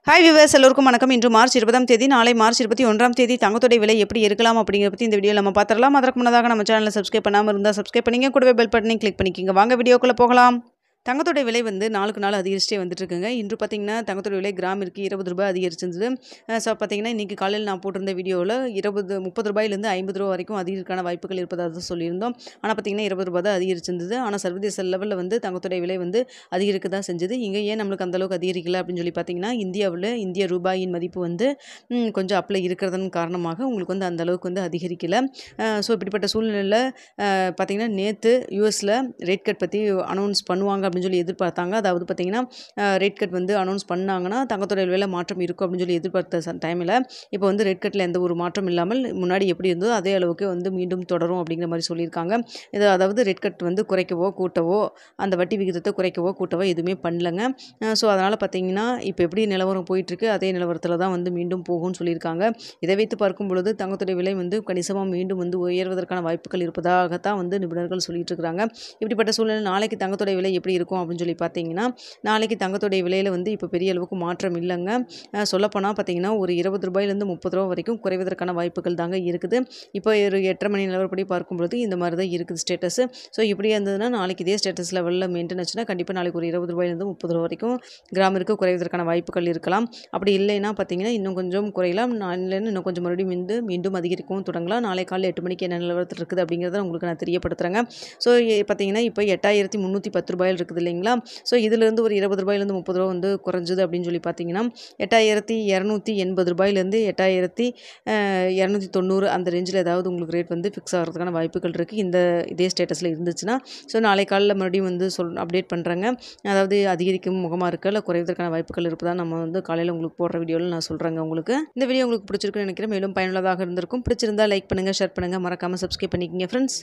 Hi viewers எல்லோருக்கும் வணக்கம். இன்று மார்ச் 20ஆம் தேதி, நாளை மார்ச் 21ஆம் தேதி தங்கத்தோட விலை எப்படி இருக்கலாம் அப்படிங்கிற பற்றி இந்த வீடியோவில் நம்ம பார்த்துடலாம். அதற்கு முன்னதாக நம்ம சேனலை சப்ஸ்கிரைப் பண்ணாமல் இருந்தால் சப்ஸ்கிரைப் பண்ணிங்க, கூடவே பெல் பட்டனையும் கிளிக் பண்ணிக்கிங்க. வாங்க வீடியோக்குள்ளே போகலாம். தங்கத்தோட விலை வந்து நாளுக்கு நாள் அதிகரிச்சிட்டே வந்துட்டு இருக்குங்க. இன்று பார்த்தீங்கன்னா தங்கத்தோட விலை கிராமிற்கு 20 ரூபாய் அதிகரிச்சிருந்தது. ஸோ பார்த்தீங்கன்னா இன்றைக்கி காலையில் நான் போட்டிருந்த வீடியோவில் 30 ரூபாயிலேருந்து 50 ரூபா வரைக்கும் அதிகரிக்கான வாய்ப்புகள் இருப்பதாக தான் சொல்லியிருந்தோம். ஆனால் பார்த்தீங்கன்னா 20 ரூபாய் தான் அதிகரிச்சிருந்தது. ஆனால் சர்வதேச லெவலில் வந்து தங்கத்தோட விலை வந்து அதிகரிக்க தான் செஞ்சது. இங்கே ஏன் நம்மளுக்கு அந்தளவுக்கு அதிகரிக்கல அப்படின்னு சொல்லி பார்த்தீங்கன்னா, இந்திய ரூபாயின் மதிப்பு வந்து கொஞ்சம் அப்பில் இருக்கிறதன் காரணமாக உங்களுக்கு வந்து அந்தளவுக்கு வந்து அதிகரிக்கலை. ஸோ இப்படிப்பட்ட சூழ்நிலையில் பார்த்தீங்கன்னா நேற்று யூஎஸில் ரேட் கட் பற்றி அனௌன்ஸ் பண்ணுவாங்க அப்படின்னு சொல்லி எதிர்பார்த்தாங்க. அதாவது பார்த்தீங்கன்னா ரேட் கட் வந்து அனௌன்ஸ் பண்ணாங்கன்னா தங்கத்தோட விலையில மாற்றம் இருக்கும் அப்படின்னு சொல்லி எதிர்பார்த்த டைமில் இப்போ வந்து ரேட் கட்டில் எந்த ஒரு மாற்றம் இல்லாமல் முன்னாடி எப்படி இருந்ததோ அதே அளவுக்கு வந்து மீண்டும் தொடரும் அப்படிங்கிற மாதிரி சொல்லியிருக்காங்க. இது அதாவது ரேட் கட் வந்து குறைக்கவோ கூட்டவோ அந்த வட்டி விகிதத்தை குறைக்கவோ கூட்டவோ எதுவுமே பண்ணலங்க. ஸோ அதனால் பார்த்தீங்கன்னா இப்போ எப்படி நிலவரம் போயிட்டுருக்கு அதே நிலவரத்தில் தான் வந்து மீண்டும் போகும்னு சொல்லியிருக்காங்க. இதை வைத்து பார்க்கும் பொழுது தங்கத்தோட விலை வந்து கணிசமாக மீண்டும் வந்து உயர்வதற்கான வாய்ப்புகள் இருப்பதாகத்தான் வந்து நிபுணர்கள் சொல்லிட்டு இருக்கிறாங்க. இப்படிப்பட்ட சூழ்நிலை நாளைக்கு தங்கத்தோட விலை எப்படி இருக்கும் அப்படின்னு சொல்லி பார்த்தீங்கன்னா, நாளைக்கு தங்கத்தோடைய விலையில் வந்து இப்போ பெரிய அளவுக்கு மாற்றம் இல்லைங்க. சொல்லப்போனால் பார்த்தீங்கன்னா ஒரு 20 ரூபாயிலேருந்து 30 ரூபா வரைக்கும் குறைவதற்கான வாய்ப்புகள் தாங்க இருக்குது. இப்போ ஒரு 8:30 மணி நிலவரப்படி பார்க்கும்பொழுது இந்த மாதிரி தான் இருக்குது ஸ்டேட்டஸ். ஸோ இப்படியே இருந்ததுன்னா நாளைக்கு இதே ஸ்டேட்டஸ் லெவலில் மெயின்டைன் ஆச்சுன்னா கண்டிப்பாக நாளைக்கு ஒரு 20 ரூபாயிலேருந்து 30 ரூபா வரைக்கும் கிராமிற்கு குறைவதற்கான வாய்ப்புகள் இருக்கலாம். அப்படி இல்லைன்னா பார்த்தீங்கன்னா இன்னும் கொஞ்சம் குறையலாம். நாளையிலேருந்து இன்னும் கொஞ்சம் மறுபடியும் மீண்டும் அதிகரிக்கவும் தொடங்கலாம். நாளை காலையில் 8 மணிக்கு என்ன நிலவரத்தில் இருக்குது அப்படிங்கிறத உங்களுக்கு நான் தெரியப்படுத்துகிறேங்க. ஸோ பார்த்தீங்கன்னா இப்போ 8,310 ரூபாயில் இருக்குது இல்லைங்களா. ஸோ இதிலிருந்து ஒரு 20 ரூபாயிலேருந்து 30 ரூபா வந்து குறைஞ்சது அப்படின்னு சொல்லி பார்த்தீங்கன்னா 8,280 ரூபாயிலேருந்து 8,290 அந்த ரேஞ்சில் ஏதாவது உங்களுக்கு ரேட் வந்து ஃபிக்ஸ் ஆகிறதுக்கான வாய்ப்புகள் இருக்குது. இதே ஸ்டேட்டஸில் இருந்துச்சுன்னா. ஸோ நாளை காலையில் மறுபடியும் வந்து அப்டேட் பண்ணுறேங்க. அதாவது அதிகரிக்கும் முகமாக இருக்க இல்லை குறைவதற்கான வாய்ப்புகள் இருப்பதா நம்ம வந்து காலையில் உங்களுக்கு போடுற வீடியோவில் நான் சொல்கிறேங்க. உங்களுக்கு இந்த வீடியோ உங்களுக்கு பிடிச்சிருக்குன்னு நினைக்கிறேன். மேலும் பயனுள்ளதாக இருந்திருக்கும். பிடிச்சிருந்தா லைக் பண்ணுங்கள், ஷேர் பண்ணுங்கள், மறக்காமல் சப்ஸ்கிரைப் பண்ணிக்கங்க ஃப்ரெண்ட்ஸ்.